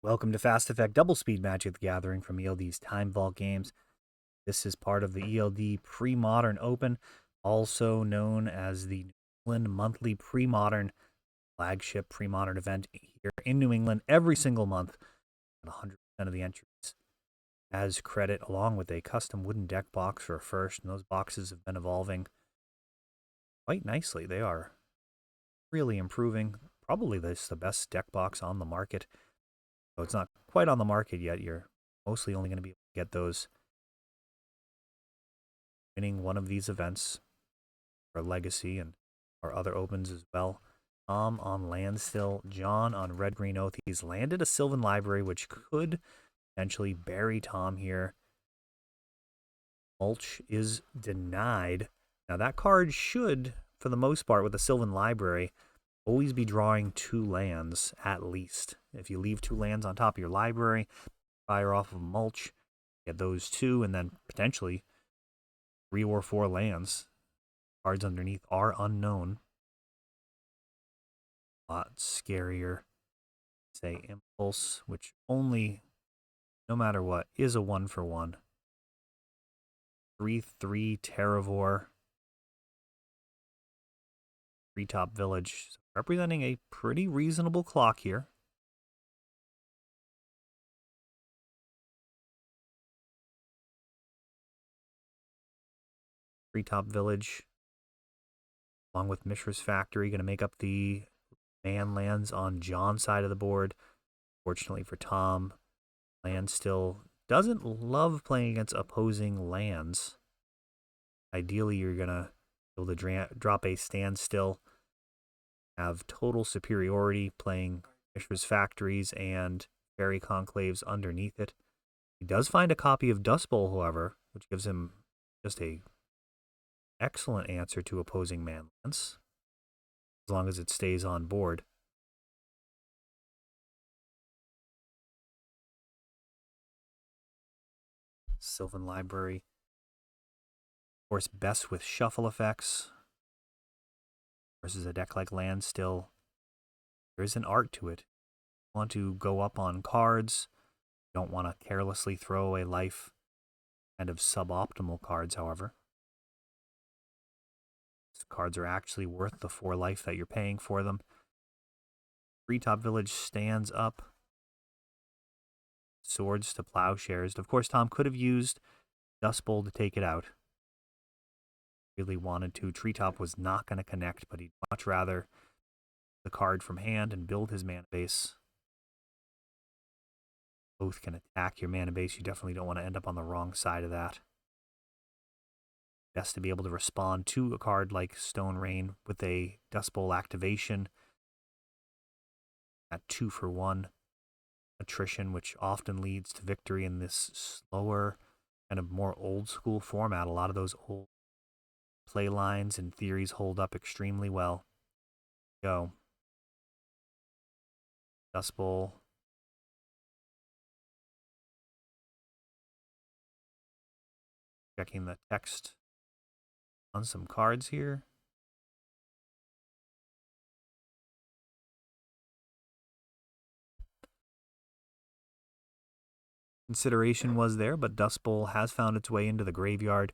Welcome to Fast Effect Double Speed Magic the Gathering from ELD's Time Vault games. This is part of the ELD Premodern Open, also known as the New England Monthly Premodern flagship Premodern event here in New England every single month. 100% of the entries as credit, along with a custom wooden deck box for a first, and those boxes have been evolving quite nicely. They are really improving. Probably this the best deck box on the market. So it's not quite on the market yet. You're mostly only going to be able to get those winning one of these events for Legacy and our other opens as well. Tom on Landstill, John on Red Green Oath. He's landed a Sylvan Library, which could potentially bury Tom here. Mulch is denied. Now that card should, for the most part, with the Sylvan Library, always be drawing 2 lands at least. If you leave 2 lands on top of your library, fire off of Mulch, get those 2, and then potentially 3 or 4 lands. Cards underneath are unknown. A lot scarier. Say Impulse, which only, no matter what, is a 1/1. 3/3 Terravore. Treetop Village, representing a pretty reasonable clock here. Treetop Village, along with Mishra's Factory, going to make up the man lands on John's side of the board. Fortunately for Tom, Landstill doesn't love playing against opposing lands. Ideally, you're going to be able to drop a Standstill, have total superiority playing Mishra's Factories and Fairy Conclaves underneath it. He does find a copy of Dust Bowl, however, which gives him just a excellent answer to opposing man lands, as long as it stays on board. Sylvan Library, of course, best with shuffle effects versus a deck like Landstill. There is an art to it. You want to go up on cards. You don't want to carelessly throw away life. Kind of suboptimal cards, however. These cards are actually worth the 4 life that you're paying for them. Treetop Village stands up. Swords to Plowshares. Of course, Tom could have used Dust Bowl to take it out. Really wanted to. Treetop was not going to connect, but he'd much rather the card from hand and build his mana base. Both can attack your mana base. You definitely don't want to end up on the wrong side of that. Best to be able to respond to a card like Stone Rain with a Dust Bowl activation at 2-for-1 attrition, which often leads to victory in this slower, kind of more old school format. A lot of those old play lines and theories hold up extremely well. Go. Dust Bowl. Checking the text on some cards here. Consideration was there, but Dust Bowl has found its way into the graveyard.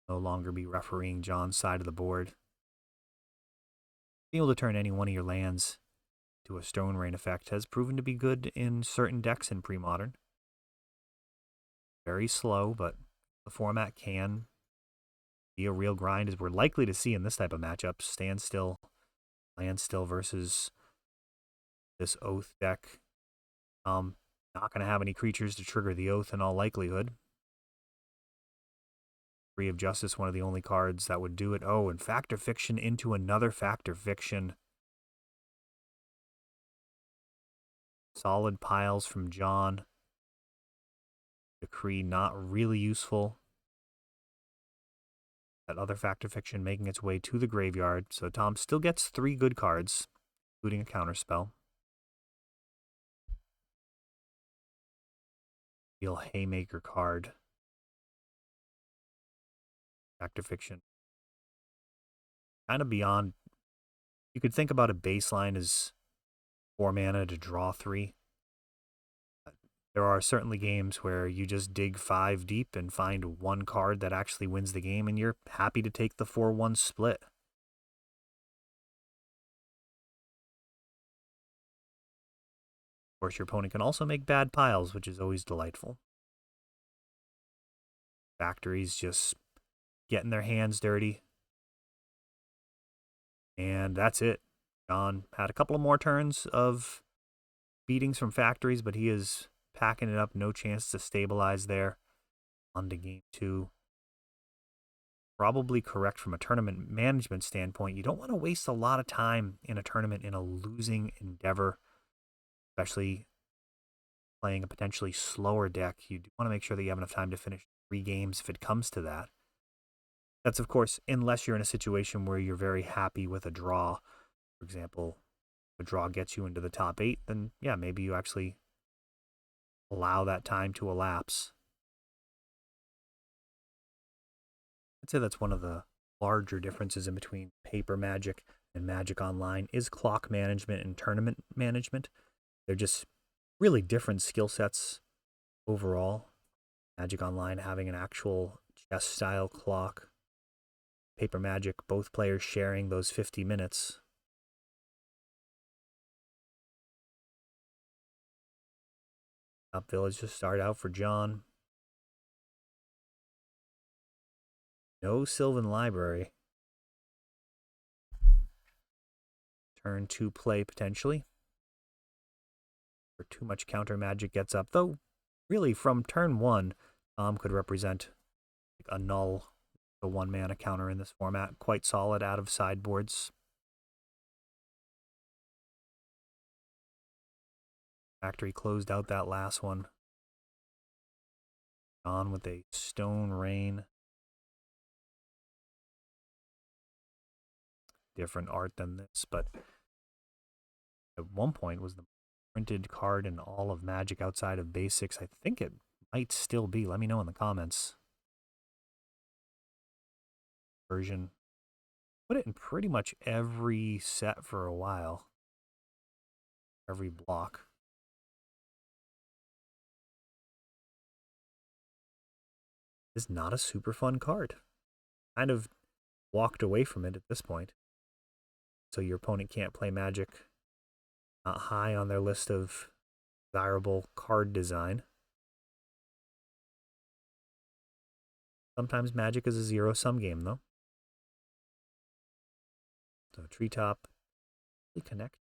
No longer be refereeing John's side of the board. Being able to turn any one of your lands to a Stone Rain effect has proven to be good in certain decks in Premodern. Very slow, but the format can be a real grind, as we're likely to see in this type of matchup. Standstill, Landstill versus this Oath deck. Not going to have any creatures to trigger the Oath in all likelihood. Free of Justice, one of the only cards that would do it. Oh, and Factor Fiction into another Factor Fiction. Solid piles from John. Decree not really useful. That other Factor Fiction making its way to the graveyard. So Tom still gets 3 good cards, including a counterspell. Deal Haymaker card. Factor Fiction. Kind of beyond. You could think about a baseline as 4 mana to draw 3. There are certainly games where you just dig 5 deep and find one card that actually wins the game, and you're happy to take the 4-1 split. Of course, your opponent can also make bad piles, which is always delightful. Factories just getting their hands dirty. And that's it. John had a couple of more turns of beatings from factories, but he is packing it up. No chance to stabilize there. On to game 2. Probably correct from a tournament management standpoint. You don't want to waste a lot of time in a tournament in a losing endeavor, especially playing a potentially slower deck. You do want to make sure that you have enough time to finish 3 games if it comes to that. That's, of course, unless you're in a situation where you're very happy with a draw. For example, a draw gets you into the top 8, then yeah, maybe you actually allow that time to elapse. I'd say that's one of the larger differences in between paper Magic and Magic Online is clock management and tournament management. They're just really different skill sets overall. Magic Online having an actual chess style clock. Paper Magic, both players sharing those 50 minutes. Top Village to start out for John. No Sylvan Library. Turn 2 play potentially. Or too much counter magic gets up. Though, really, from turn 1, Tom could represent a null, a 1-mana counter in this format. Quite solid out of sideboards. Factory closed out that last one. On with a Stone Rain. Different art than this, but at one point was the printed card in all of Magic outside of Basics. I think it might still be. Let me know in the comments. Version. Put it in pretty much every set for a while. Every block. Is not a super fun card. Kind of walked away from it at this point. So your opponent can't play Magic. Not high on their list of desirable card design. Sometimes Magic is a zero-sum game, though. So Treetop, really connect.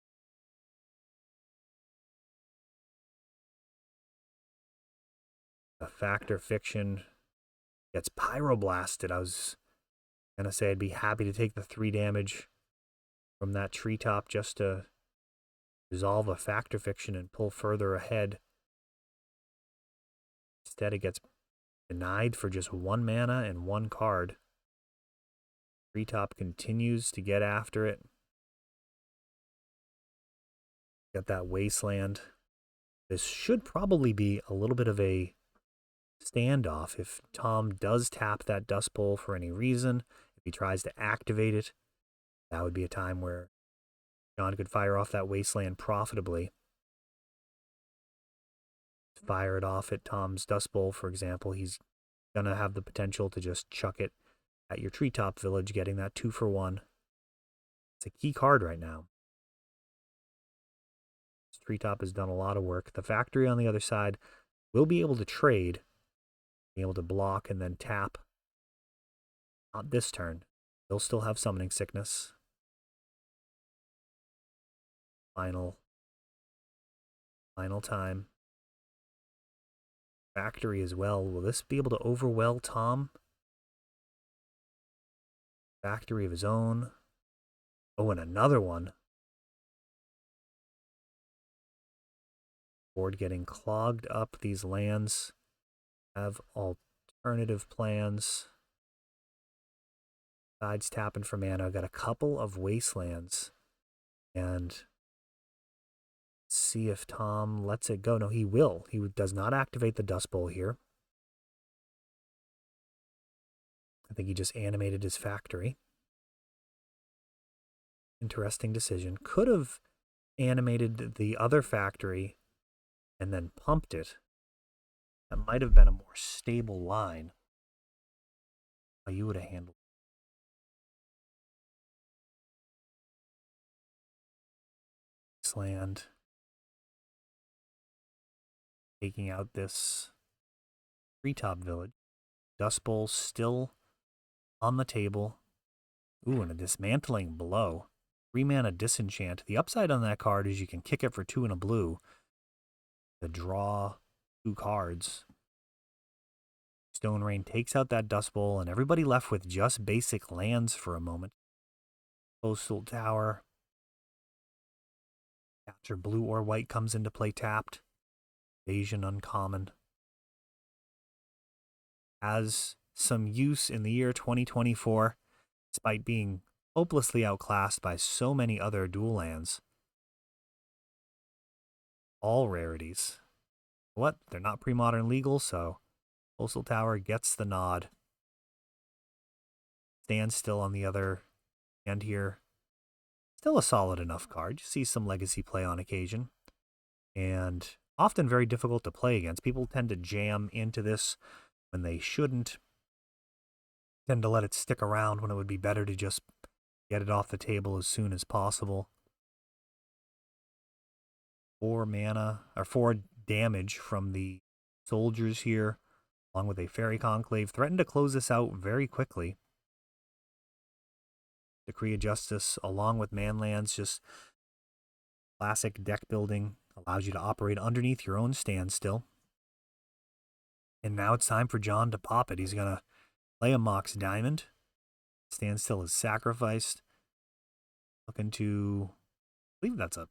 A Factor Fiction gets Pyroblasted. I was going to say I'd be happy to take the 3 damage from that Treetop just to resolve a Factor Fiction and pull further ahead. Instead, it gets denied for just 1 mana and 1 card. Treetop continues to get after it. Got that Wasteland. This should probably be a little bit of a standoff. If Tom does tap that Dust Bowl for any reason, if he tries to activate it, that would be a time where John could fire off that Wasteland profitably. Fire it off at Tom's Dust Bowl, for example, he's going to have the potential to just chuck it at your Treetop Village, getting that 2-for-1. It's a key card right now. This Treetop has done a lot of work. The Factory on the other side will be able to trade, be able to block and then tap. Not this turn. They'll still have Summoning Sickness. Final time. Factory as well. Will this be able to overwhelm Tom? Factory of his own. Oh, and another one. Board getting clogged up. These lands have alternative plans. Sides tapping for mana. I've got a couple of Wastelands. And see if Tom lets it go. No, he will. He does not activate the Dust Bowl here. I think he just animated his Factory. Interesting decision. Could have animated the other Factory and then pumped it. That might have been a more stable line. How you would have handled this land. Taking out this treetop village. Dust Bowl still on the table. Ooh, and a dismantling blow. 3-mana disenchant. The upside on that card is you can kick it for 2 and a blue to draw 2 cards. Stone Rain takes out that Dust Bowl, and everybody left with just basic lands for a moment. Coastal Tower. Capture blue or white comes into play tapped. Invasion uncommon. Has some use in the year 2024, despite being hopelessly outclassed by so many other dual lands. All rarities. What? They're not pre-modern legal, so Coastal Tower gets the nod. Stands still on the other end here. Still a solid enough card. You see some legacy play on occasion. And often very difficult to play against. People tend to jam into this when they shouldn't. Tend to let it stick around when it would be better to just get it off the table as soon as possible. 4 mana, or 4 damage from the soldiers here, along with a Fairy Conclave. Threaten to close this out very quickly. Decree of Justice, along with Manlands, just classic deck building. Allows you to operate underneath your own standstill. And now it's time for John to pop it. He's going to play a Mox Diamond. Standstill is sacrificed. Looking to, I believe that's a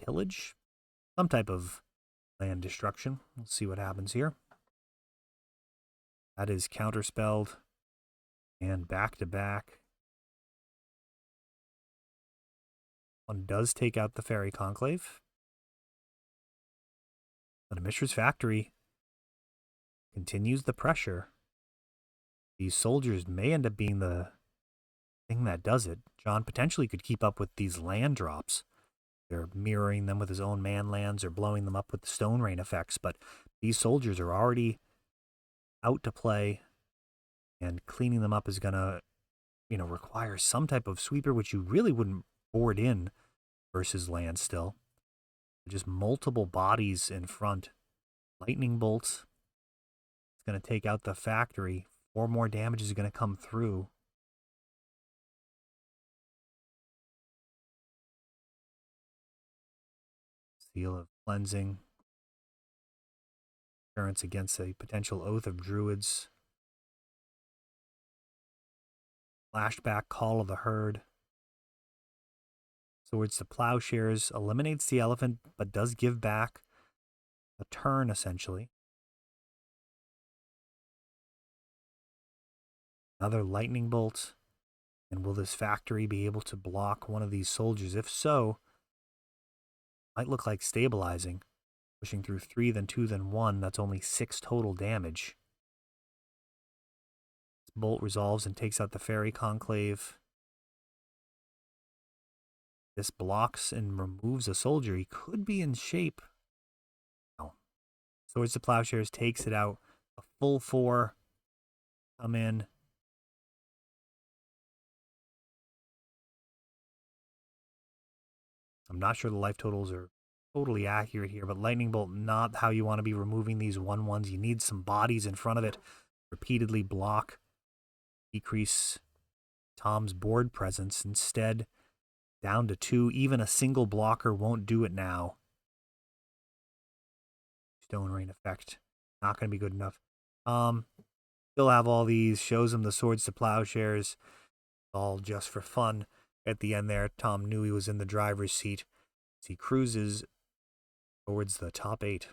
pillage? Some type of land destruction. We'll see what happens here. That is counterspelled. And back to back. One does take out the Fairy Conclave. But a Mishra's Factory continues the pressure. These soldiers may end up being the thing that does it. John potentially could keep up with these land drops. They're mirroring them with his own man lands or blowing them up with the Stone Rain effects, but these soldiers are already out to play, and cleaning them up is going to, require some type of sweeper, which you really wouldn't board in versus Landstill. Just multiple bodies in front. Lightning bolts. It's going to take out the factory. 4 more damage is going to come through. Seal of Cleansing. Insurance against a potential Oath of Druids. Flashback Call of the Herd. Swords to Plowshares eliminates the elephant, but does give back a turn, essentially. Another lightning bolt. And will this factory be able to block one of these soldiers? If so, might look like stabilizing. Pushing through 3, then 2, then 1. That's only 6 total damage. This bolt resolves and takes out the Fairy Conclave. This blocks and removes a soldier. He could be in shape. No. Swords to Plowshares takes it out. A full 4 come in. I'm not sure the life totals are totally accurate here, but Lightning Bolt, not how you want to be removing these 1/1s. You need some bodies in front of it. Repeatedly block. Decrease Tom's board presence. Instead, down to 2. Even a single blocker won't do it now. Stone Rain effect. Not going to be good enough. Still have all these. Shows him the Swords to Plowshares. All just for fun. At the end there, Tom knew he was in the driver's seat as he cruises towards the top 8.